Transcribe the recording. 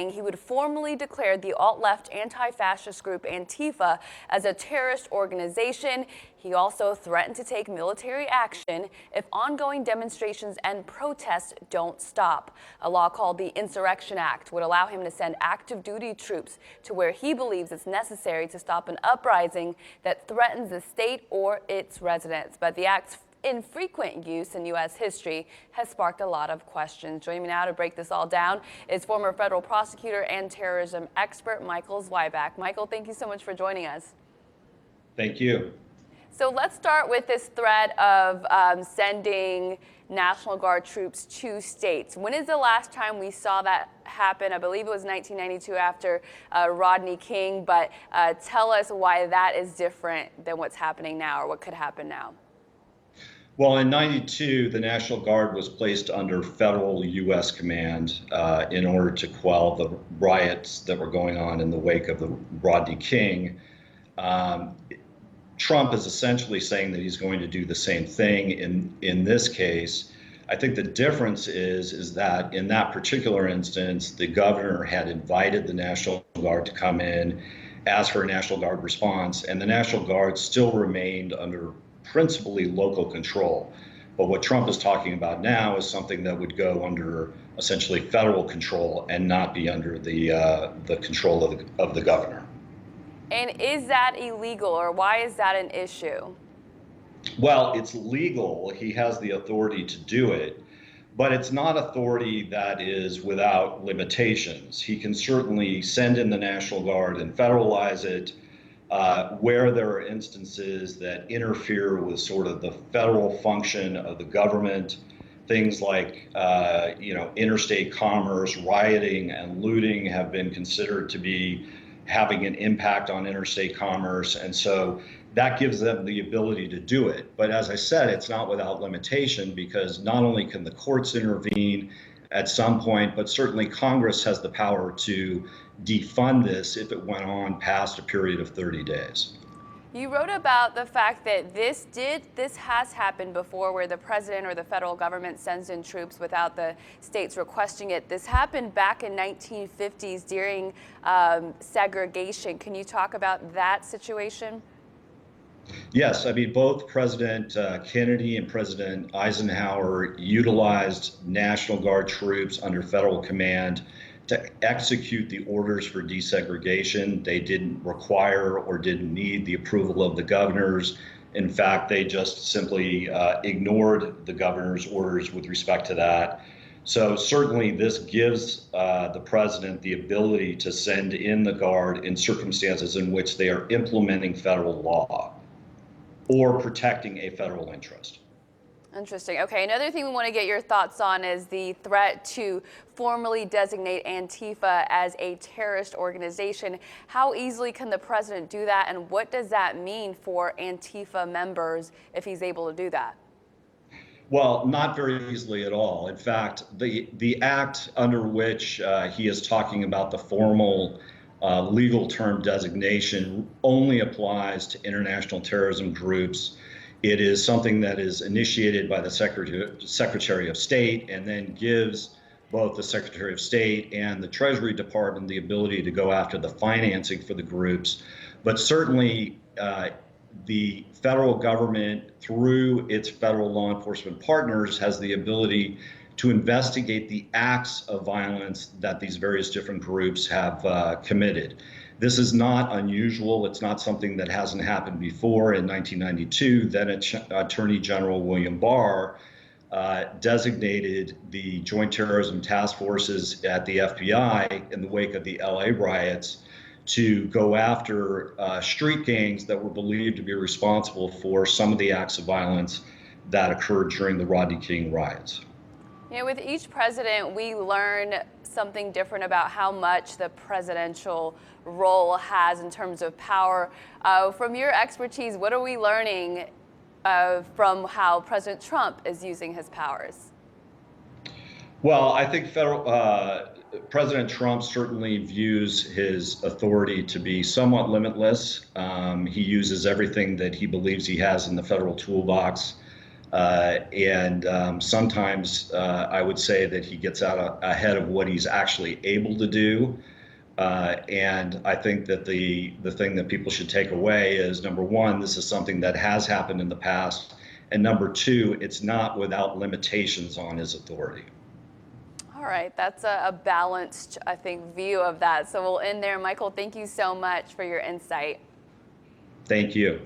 he would formally declare the alt-left anti-fascist group Antifa as a terrorist organization. He also threatened to take military action if ongoing demonstrations and protests don't stop. A law called the Insurrection Act would allow him to send active duty troops to where he believes it's necessary to stop an uprising that threatens the state or its residents. But the act's infrequent use in U.S. history has sparked a lot of questions. Joining me now to break this all down is former federal prosecutor and terrorism expert Michael Zweiback. Michael, thank you so much for joining us. Thank you. So let's start with this threat of sending National Guard troops to states. When is the last time we saw that happen? I believe it was 1992 after Rodney King, but tell us why that is different than what's happening now, or what could happen now. Well, in '92, the National Guard was placed under federal U.S. command in order to quell the riots that were going on in the wake of the Rodney King. Trump is essentially saying that he's going to do the same thing in this case. I think the difference is that in that particular instance, the governor had invited the National Guard to come in, ask for a National Guard response, and the National Guard still remained under principally local control. But what Trump is talking about now is something that would go under essentially federal control and not be under the control of the governor. And is that illegal, or why is that an issue? Well, it's legal. He has the authority to do it, but it's not authority that is without limitations. He can certainly send in the National Guard and federalize it where there are instances that interfere with sort of the federal function of the government, things like interstate commerce, rioting, and looting have been considered to be having an impact on interstate commerce, and so that gives them the ability to do it. But as I said, it's not without limitation, because not only can the courts intervene at some point, but certainly Congress has the power to defund this if it went on past a period of 30 days. You wrote about the fact that this has happened before, where the president or the federal government sends in troops without the states requesting it. This happened back in 1950s during segregation. Can you talk about that situation? Yes, I mean, both President Kennedy and President Eisenhower utilized National Guard troops under federal command to execute the orders for desegregation. They didn't require or didn't need the approval of the governors. In fact, they just simply ignored the governor's orders with respect to that. So certainly this gives the president the ability to send in the Guard in circumstances in which they are implementing federal law or protecting a federal interest. Interesting. Okay, another thing we want to get your thoughts on is the threat to formally designate Antifa as a terrorist organization. How easily can the president do that, and what does that mean for Antifa members if he's able to do that? Well, not very easily at all. In fact, the act under which he is talking about, the formal legal term designation, only applies to international terrorism groups. It is something that is initiated by the Secretary of State, and then gives both the Secretary of State and the Treasury Department the ability to go after the financing for the groups. But certainly the federal government, through its federal law enforcement partners, has the ability to investigate the acts of violence that these various different groups have committed. This is not unusual. It's not something that hasn't happened before. In 1992, then Attorney General William Barr designated the Joint Terrorism Task Forces at the FBI in the wake of the LA riots to go after street gangs that were believed to be responsible for some of the acts of violence that occurred during the Rodney King riots. You know, with each president, we learn something different about how much the presidential role has in terms of power. From your expertise, what are we learning from how President Trump is using his powers? Well, I think President Trump certainly views his authority to be somewhat limitless. He uses everything that he believes he has in the federal toolbox Sometimes I would say that he gets out ahead of what he's actually able to do. And I think that the thing that people should take away is, number one, this is something that has happened in the past. And number two, it's not without limitations on his authority. All right, that's a balanced, I think, view of that. So we'll end there. Michael, thank you so much for your insight. Thank you.